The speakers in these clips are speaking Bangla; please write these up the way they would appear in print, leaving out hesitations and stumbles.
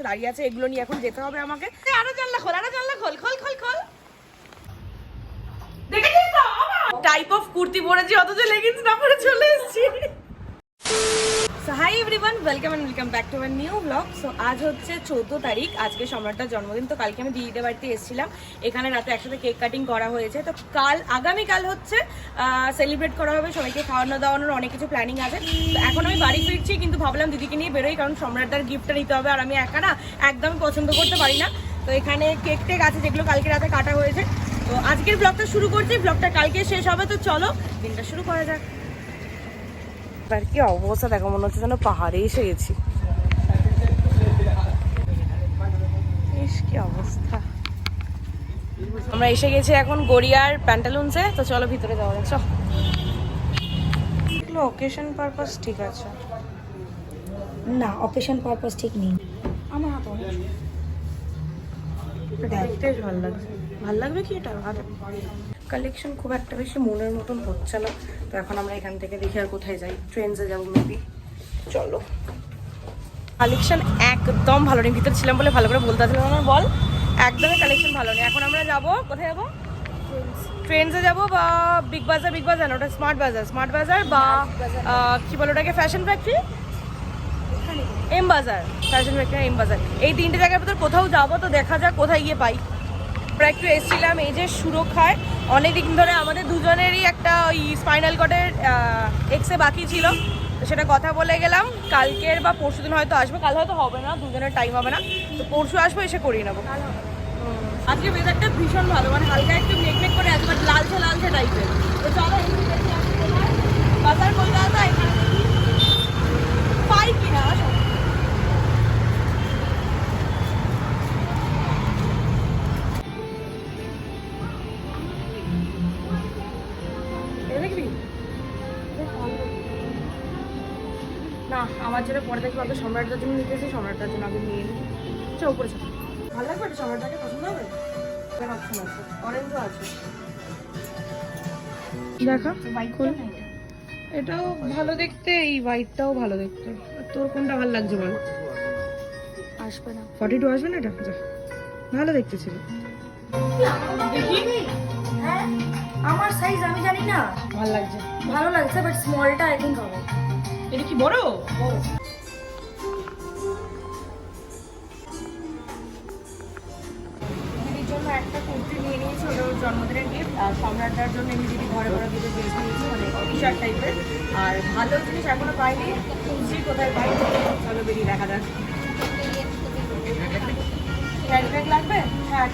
দাঁড়িয়ে আছে, এগুলো নিয়ে এখন যেতে হবে আমাকে। আরো জানলা খোল, আরো জানলা খোল, খোল খোল খোল। দেখেছিস তো টাইপ অফ কুর্তি পরেছি, অথচ লেগিংস না পরে চলে এসেছি। So hi everyone, welcome and welcome back to my new blog. So আজ হচ্ছে 14 তারিখ, আজকে সম্রাটটার জন্মদিন। তো কালকে আমি দিদিদের বাড়িতে এসেছিলাম, এখানে রাতে একসাথে কেক কাটিং করা হয়েছে। তো আগামীকাল হচ্ছে সেলিব্রেট করা হবে, সবাইকে খাওয়ানো দাওয়ানোর অনেক কিছু প্ল্যানিং আছে। তো এখন আমি বাড়ি ফিরছি, কিন্তু ভাবলাম দিদিকে নিয়ে বেরোই, কারণ সম্রাটটার গিফটটা নিতে হবে, আর আমি একা না একদম পছন্দ করতে পারি না। তো এখানে কেক টেক আছে যেগুলো কালকে রাতে কাটা হয়েছে। তো আজকের ব্লগটা শুরু করছি, ব্লগটা কালকে শেষ হবে। তো চলো দিনটা শুরু করা যাক। আর কি অবস্থা দেখো, মনে হচ্ছে যেন পাহাড়ে এসে গেছি। কি অবস্থা, আমরা এসে গেছি এখন গড়িয়ার প্যান্টালুন্সে। তো চলো ভিতরে যাওয়া যাক। চলো, অকেশন পারপাস ঠিক আছে না, অকেশন পারপাস ঠিক নেই। আমার হাতে দেখতে ভালো লাগছে। ভালো লাগবে কি এটা? কালেকশন খুব একটা বেশি মনের মতন হচ্ছে না। তো এখন আমরা এখান থেকে দেখি আর কোথায় যাই, ট্রেনসে যাবো মেবি। চলো, কালেকশন একদম ভালো নেই, ভিতরে ছিলাম বলে ভালো করে বলতে পারছিলাম আমার। বল, একদমই কালেকশন ভালো নেই। এখন আমরা যাবো কোথায় যাবো? ট্রেনসে যাবো বা বিগ বাজার। বিগ বাজার না, ওটা স্মার্ট বাজার বা কি বলো ওটাকে, ফ্যাশন ফ্যাক্টরি, এম বাজার। ফ্যাশন ফ্যাক্টরি, এম বাজার, এই তিনটে জায়গার ভিতর কোথাও যাবো। তো দেখা যাক কোথায় গিয়ে পাই। আমরা একটু এসেছিলাম এই যে সুরক্ষায়, অনেকদিন ধরে আমাদের দুজনেরই একটা ওই স্পাইনাল কর্ডের এক্সে বাকি ছিল। তো সেটা কথা বলে গেলাম, কালকের বা পরশু দিন হয়তো আসবে, কাল হয়তো হবে না, দুজনের টাইম হবে না। তো পরশু আসবো, এসে করিয়ে নেবো। আজকে ওয়েদারটা ভীষণ ভালো, মানে হালকা একটু মেঘমেঘ করে আছে, বাট লালচে লালচে টাইপের। তো চলো বাজার কলকাতা, এখানে পাই কিনা। না, আমার জন্য পরে দেখবো, আগে সম্রাটটার জন্য নিতেছি, সম্রাটটার জন্য আগে নিয়ে নিই। চল উপরে চল, ভালো লাগবে এটা? সম্রাটটাকে পছন্দ হবে? অপশন আছে, অরেঞ্জও আছে। দেখা এটাও ভালো দেখতে, এই হোয়াইটটাও ভালো দেখতে। তোর কোনটা ভালো লাগছে বল? আসবে না, 42 আসবে না এটা? যা, ভালো দেখতে ছিল। হ্যাঁ আমার সাইজ আমি জানি না। ভালো লাগছে, ভালো লাগছে, বাট স্মলটা আই থিংক হবে। এটা কি বড়? দিদির জন্য একটা কুর্তি নিয়ে নিয়েছি, ওটা ওর জন্মদিনের গিফট। আর সম্রাটটার জন্য এমনি দিদি ঘরে ঘরে দুটো ড্রেস নিয়েছি, মানে টি শার্ট টাইপের। আর ভালো জিনিস এখনো পাইনি, খুঁজছি কোথায় পাই। চলো বেরিয়ে দেখা যাক। ক্যারিব্যাগ লাগবে? হ্যাঁ,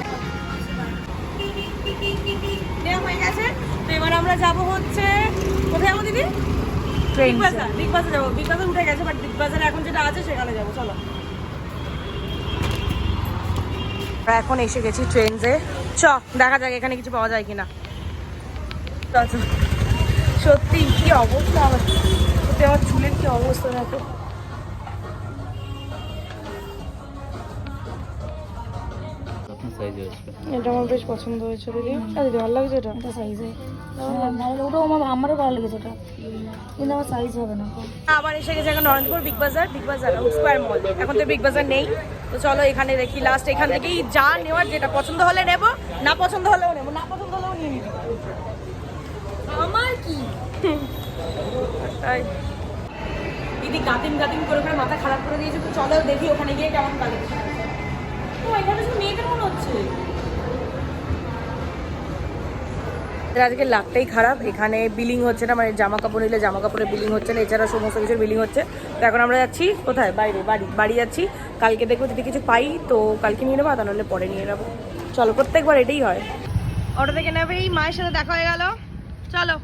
নেওয়া হয়ে গেছে। তো এবার আমরা যাবো হচ্ছে কোথায় যাবো দিদি? বিগ বাজার। বিগ বাজার যাবো। বিগ বাজার উঠে গেছে, বাট বিগ বাজারে এখন যেটা আছে সেখানে যাবো। চলো, এখন এসে গেছি ট্রেনসে। চ দেখা যাক এখানে কিছু পাওয়া যায় কিনা। সত্যি কি অবস্থা, সত্যি আমার চুলের কি অবস্থা দেখো। এটা আমার বেশ পছন্দ হয়েছে দিদি। দিদি ভালো লাগছে এটা? এটা সাইজে ওটাও আমারও ভালো লেগেছে ওটা, কিন্তু আমার সাইজ হবে না। আবার এসে গেছে এখন নরেন্দ্রপুর বিগ বাজার স্কোয়ার মল। এখন তো বিগ বাজার নেই, তো চলো এখানে দেখি লাস্ট। এখান থেকেই যা নেওয়ার, যেটা পছন্দ হলে নেবো, না পছন্দ হলেও নেবো, না পছন্দ হলেও নিয়ে নিবি। আমার কি তাই দিদি গাতিন করে করে মাথা খারাপ করে দিয়েছে। তো চলো দেখি ওখানে গিয়ে কেমন কালেকশন। তো এখানে শুধু মেয়েদের মনে হচ্ছে। আজকে লাকটাই খারাপ, এখানে বিলিং হচ্ছে না, মানে জামা কাপড় নিলে জামা কাপড়ের বিলিং হচ্ছে না, এছাড়া সমস্ত কিছুর বিলিং হচ্ছে। তো এখন আমরা যাচ্ছি কোথায়? বাইরে, বাড়ি যাচ্ছি। কালকে দেখবো যদি কিছু পাই তো কালকে নিয়ে নেবো, তা নাহলে পরে নিয়ে নেবো। চলো, প্রত্যেকবার এটাই হয়। অটো থেকে নেবে, এই মায়ের সাথে দেখা হয়ে গেল। চলো।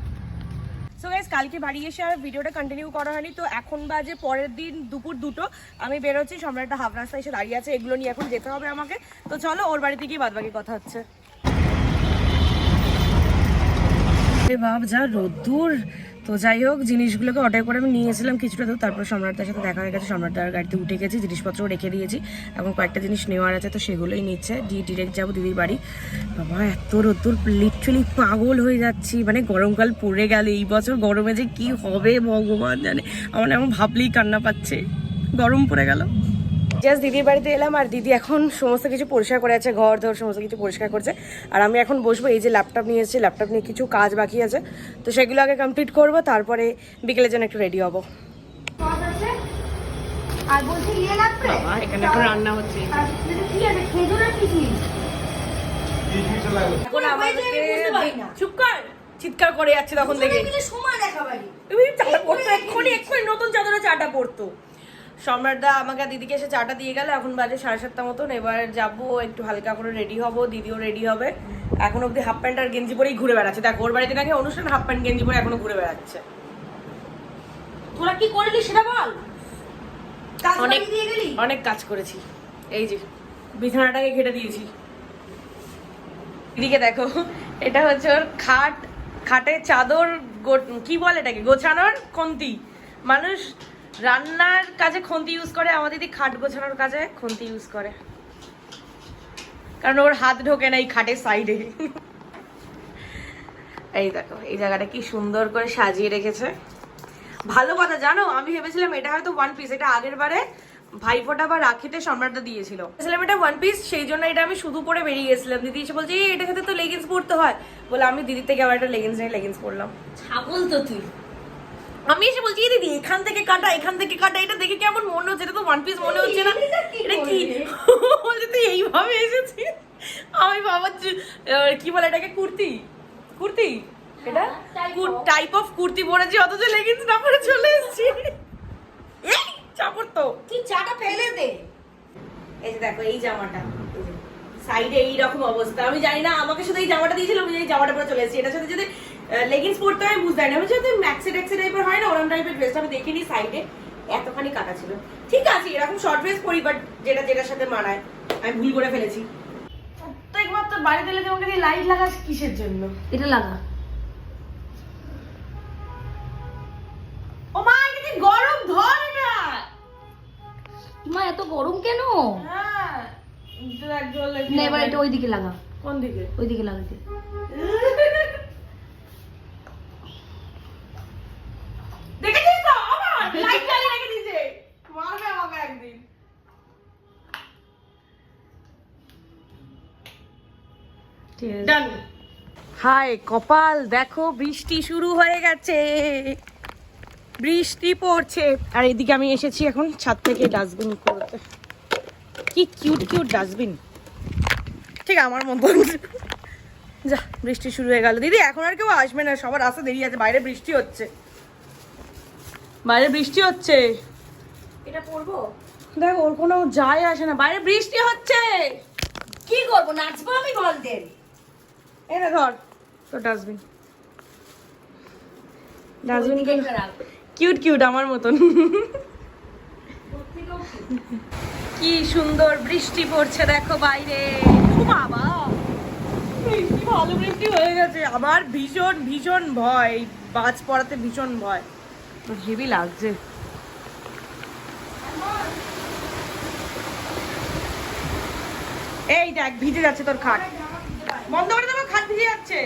সো গাইস, কালকে বাড়ি এসে আর ভিডিওটা কন্টিনিউ করা হয়নি। তো এখন বাজে পরের দিন দুপুর 2টো, আমি বেরোচ্ছি। সম্রাটটা হাফ রাস্তা এসে দাঁড়িয়ে আছে, এগুলো নিয়ে এখন যেতে হবে আমাকে। তো চলো ওর বাড়িতে গিয়ে বাদবাকি কথা হচ্ছে। বাপ যা রোদ্দুর, তো যাই হোক, জিনিসগুলোকে অর্ডার করে আমি নিয়েছিলাম কিছুটা দূর, তারপর সম্রাটদার সাথে দেখা হয়ে গেছে, সম্রাটদার গাড়িতে উঠে গেছি, জিনিসপত্র রেখে দিয়েছি, এখন কয়েকটা জিনিস নেওয়ার আছে তো সেগুলোই নিচ্ছে, ডিরেক্ট যাবো দিদির বাড়ি। বাবা এত রোদ্দুর, লিটারালি পাগল হয়ে যাচ্ছি, মানে গরমকাল পড়ে গেল, এই বছর গরমে যে কি হবে ভগবান জানে, আমার এখন ভাবলেই কান্না পাচ্ছে, গরম পড়ে গেল। জাস্ট দিদির বাড়িতে এলাম আর দিদি এখন সমস্ত কিছু পরিষ্কার করে আছে, ঘর ধর সমস্ত কিছু পরিষ্কার করছে, আর আমি এখন বসবো, এই যে ল্যাপটপ নিয়ে এসেছি, ল্যাপটপ নিয়ে কিছু কাজ বাকি আছে তো সেগুলো আগে কমপ্লিট করবো, তারপরে বিকেলের জন্য একটু রেডি হবো। আর বলছি ইয়ে লাগবে, এখানে এখন রান্না হচ্ছে, আর কি আছে খেজুর আর কি এখন আমাদেরকে চুপ কর, চিৎকার করে যাচ্ছে তখন দেখে, সময় দেখাবারি তুমি চাটা পড়তো এক্ষুনি নতুন চাদরে চাটা পড়তো। সম্রাটদা আমাকে দিদিকে এসে চাটা দিয়ে গেল, এখন বাজে 7:30 মতন, এবার যাবো একটু হালকা করে রেডি হব, দিদিও রেডি হবে, এখন অব্দি হাফ প্যান্ট আর গেঞ্জি পরেই ঘুরে বেড়াচ্ছে, দেখো ওর বাড়িতে নাকি অনুষ্ঠান, হাফ প্যান্ট গেঞ্জি পরে এখনো ঘুরে বেড়াচ্ছে। তোরা কি করলি সেটা বল, অনেক অনেক কাজ করেছি, এই যে বিছানাটাকে ঘেটে দিয়েছি, দিদিকে দেখো, এটা হচ্ছে ওর খাট, খাটের চাদর কি বলে এটাকে, গোছানোর খন্তি, মানুষ রান্নার কাজে খন্তি ইউজ করে, আমার দিদি খাট গোছানোর কাজে খন্তি ইউজ করে, কারণ ওর হাত ঢোকে না এই খাটের সাইডে। এই দেখো এই জায়গাটা কি সুন্দর করে সাজিয়ে রেখেছে, ভালো কথা জানো, আমি ভেবেছিলাম এটা হয়তো ওয়ান পিস, এটা আগের বারে ভাইফোঁটা বা রাখিতে সম্রাটদা দিয়েছিল, ভেবেছিলাম এটা ওয়ান পিস, সেই জন্য এটা আমি শুধু পরে বেরিয়ে গেছিলাম, দিদি এসে বলছে এটার সাথে তো লেগিংস পরতে হয়, বলে আমি দিদির থেকে আবার একটা লেগিংস নিয়ে লেগিংস পরলাম। ছাগল তো তুই, আমি এসে বলছি দিদি এখান থেকে কাটা, এখান থেকে কাটা, এটা দেখে কেমন মনে হচ্ছে, এটা তো ওয়ান পিস মনে হচ্ছে না, এটা কি বলছে তুই এইভাবে এসেছিস, আমি ভাবছি কি বলে এটাকে, কুর্তি, কুর্তি, এটা টাইপ অফ কুর্তি পরেছি, অথচ লেগিংস না পরে চলে এসেছি, এই চাপড় তো, তুই চাটা ফেলে দে। এই যে দেখো এই জামাটা সাইডে এইরকম অবস্থা, আমি জানি না, আমাকে শুধু এই জামাটা দিয়েছিল, আমি এই জামাটা পরে চলে এসেছি, এটার সাথে যদি লেগিংস পরতে হয় বুঝতে পারি না, আমি যদি ম্যাক্সি ট্যাক্সি টাইপের হয় না ওরম টাইপের ড্রেসটা আমি দেখিনি, সাইডে এতখানি কাটা ছিল, ঠিক আছে এরকম শর্ট ড্রেস পরি, বাট যেটা যেটার সাথে মানায়, আমি ভুল করে ফেলেছি। তো একবার তো বাড়ি গেলে তোমাকে দিয়ে লাইট লাগাস কিসের জন্য, এটা লাগা, ও মা এটা কি গরম, ধর এটা, মা এত গরম কেন, হ্যাঁ না এবার এটা ওইদিকে লাগা, কোন দিকে, ওইদিকে লাগাতে, দেখেছিস তো আমার লাইট জ্বালিয়ে রেখে দিয়েছে, মারবে আমাকে একদিন। ডান। হাই কপাল, দেখো বৃষ্টি শুরু হয়ে গেছে, বৃষ্টি পড়ছে, আর এদিকে আমি এসেছি এখন ছাদ থেকে ডাস্টবিন করতে, কি কিউট কিউট ডাস্টবিন, ঠিক আমার মতন। যা বৃষ্টি শুরু হয়ে গেল, দিদি এখন আর কেউ আসবে না, সবার আসতে দেরি আছে, বাইরে বৃষ্টি হচ্ছে, বাইরে বৃষ্টি হচ্ছে, এটা পরবো, দেখ ওর কোনো যায় আসে না, বাইরে বৃষ্টি হচ্ছে, কি করবো, নাচবো আমি, বল দে, এই না ধর তো ডাস্টবিন, ডাস্টবিন কিউট কিউট আমার মতন, কি সুন্দর বৃষ্টি পড়ছে দেখো বাইরে, ও বাবা বৃষ্টি, ভালো বৃষ্টি হয়ে গেছে, আমার ভীষণ ভীষণ ভয়, বাজ পড়াতে ভীষণ ভয়, হেভি লাগছে, এই দেখ ভিজে যাচ্ছে তোর খাট, বন্ধ করে দেবো, খাট ভিজে যাচ্ছে,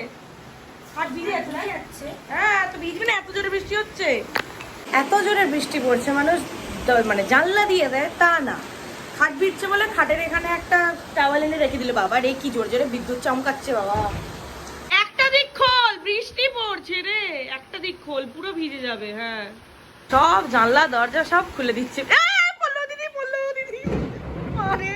খাট ভিজে যাচ্ছে, হ্যাঁ তো ভিজবে না, এত জোরে বৃষ্টি হচ্ছে, এত জোরে বৃষ্টি পড়ছে, মানুষ মানে জানলা দিয়ে দেয় তা না, খাট ভিজছে বলে খাটের এখানে একটা টাওয়াল এনে রেখে দিল, বাবা রে কি জোরে জোরে বিদ্যুৎ চমকাচ্ছে, বাবা একটা দিক খোল, বৃষ্টি পড়ছে রে, একটা দিক খোল, পুরো ভিজে যাবে, হ্যাঁ সব জানলা দরজা সব খুলে দিচ্ছে, পড়লো দিদি, পড়লো দিদি, আরে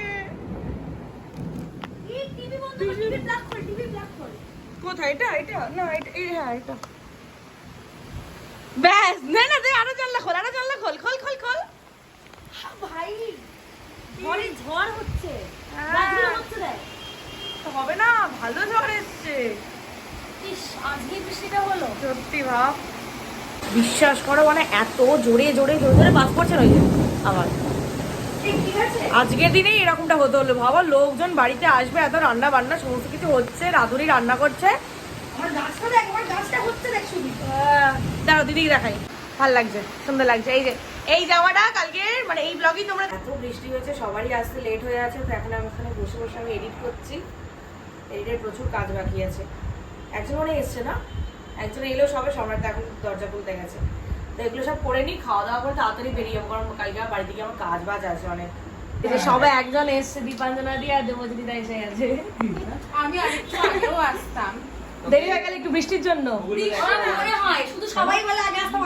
কোথায় এটা, এটা না এটা, হ্যাঁ এটা, ব্যাস না না দে, আরো জানলা খোল, আরো জানলা খোল, খোল খোল খোল, ভাই ঘরে ঝড় হচ্ছে, হবে না, ভালো ঝড় এসছে, আজকে বৃষ্টিটা হলো, সত্যি ভাব, বিশ্বাস করো মানে এত জোরে জোরে জোরে জোরে বাজ পড়ছে না, আবার আজকের দিনেই এরকমটা হতে হলো, ভাবা লোকজন বাড়িতে আসবে, এত রান্না বান্না সমস্ত কিছু হচ্ছে, রাধুরি রান্না করছে, আমার গাছটা দেখ, আমার গাছটা হচ্ছে দেখ শুধু, দাঁড়াও দিদিকে দেখাই, ভাল লাগছে, সুন্দর লাগছে। এই যে এই জামাটা কালকে মানে এই ব্লগই তোমরা, এত বৃষ্টি হয়েছে সবারই আসতে লেট হয়ে আছে, তো এখন আমি এখানে বসে বসে আমি এডিট করছি। এডিটের প্রচুর কাজ বাকি আছে। একজন মনে এসছে না, একজন এলেও সবে, সম্রাট এখন দরজা খুলতে গেছে। তো এগুলো সব করে নিই, খাওয়া দাওয়া করে তাড়াতাড়ি বেরিয়ে যাবো, কারণ কালকে আমার বাড়ি থেকে আমার কাজ বাজ আছে অনেক। এই যে সবে একজন এসছে, দীপাঞ্জনা দিয়ে আর দেবজিতা এসে গেছে। আমি আরেকটু আগেও আসতাম। দেরি হয়ে গেল একটু বৃষ্টির জন্য। শুধু সবাই বলে আগে আসতাম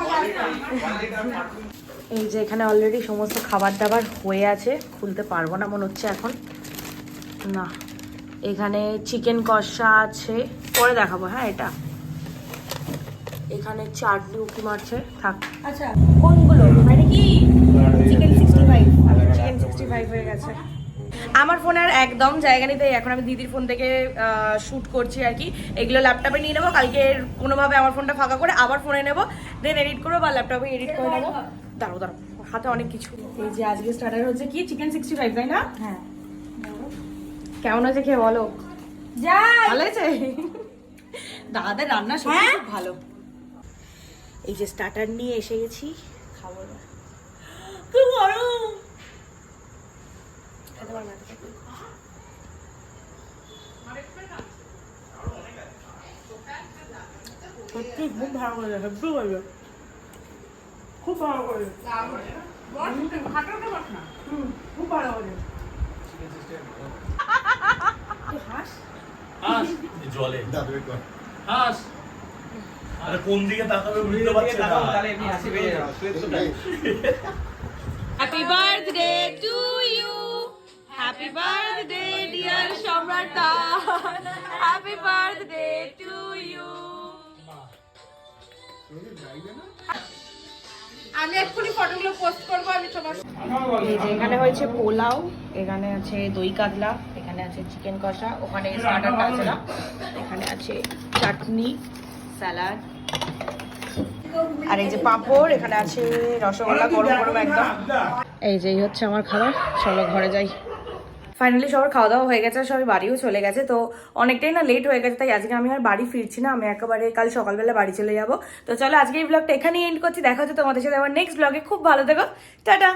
এই যে এখানে অলরেডি সমস্ত খাবার দাবার হয়ে আছে, খুলতে পারবো না মনে হচ্ছে এখন, না। এখানে চিকেন কষা আছে, পরে দেখাবো। হ্যাঁ, এটা এখানে চাটনি উকি মারছে, থাক। আচ্ছা কোনগুলো মানে কি চিকেন 65, চিকেন 65 হয়ে গেছে। আমার ফোনে আর একদম জায়গা নেই, তাই এখন আমি দিদির ফোন থেকে শ্যুট করছি আর কি। এগুলো ল্যাপটপে নিয়ে নেবো, কালকে কোনোভাবে আমার ফোনটা ফাঁকা করে আবার ফোনে নেবো, দেন এডিট করবো বা ল্যাপটপে এডিট করে নেবো। দাঁড়ো দাঁড়ো, হাতে অনেক কিছু। এই যে আজকে স্টার্টার হচ্ছে কি চিকেন 65, তাই না? হ্যাঁ কেমন হয়েছে খেয়ে বলো। যাই ভালো হয়েছে? দাদাদের রান্না সত্যি খুব ভালো। এই যে স্টার্টার নিয়ে এসে গেছি, খাবো না। খুব গরম। খেতে পারবে না, খেতে পারবে না। সত্যি খুব ভালো করে, হেব্বি করে, খুব ভালো করে, খুব ভালো করে। হাস জলে হাস, আরে কোন দিকে তাকাবে বুঝতে পারছি না। Happy birthday to you, happy birthday dear সম্রাটদা, হ্যাপি বার্থডে টু ইউ। আমি এক্ষুনি ফটোগুলো পোস্ট করবো, আমি তোমার এই যে এখানে হয়েছে পোলাও, এখানে আছে দই কাতলা, এখানে আছে চিকেন কষা, ওখানে স্টার্টারটা আছে না, এখানে আছে চাটনি, স্যালাড, আর এই যে পাঁপড়, এখানে আছে রসগোল্লা গরম গরম একদম। এই যে হচ্ছে আমার খাবার, চলো ঘরে যাই। ফাইনালি সবার খাওয়া দাওয়া হয়ে গেছে, সবাই বাড়িও চলে গেছে, তো অনেকটাই না লেট হয়ে গেছে, তাই আজকে আমি আর বাড়ি ফিরছি না, আমি একেবারে কাল সকালবেলা বাড়ি চলে যাব। তো চলো আজকে এই ব্লগটা এখানেই এন্ড করছি, দেখা হচ্ছে তোমাদের সাথে আবার নেক্সট ব্লগে। খুব ভালো থেকো, টাটা।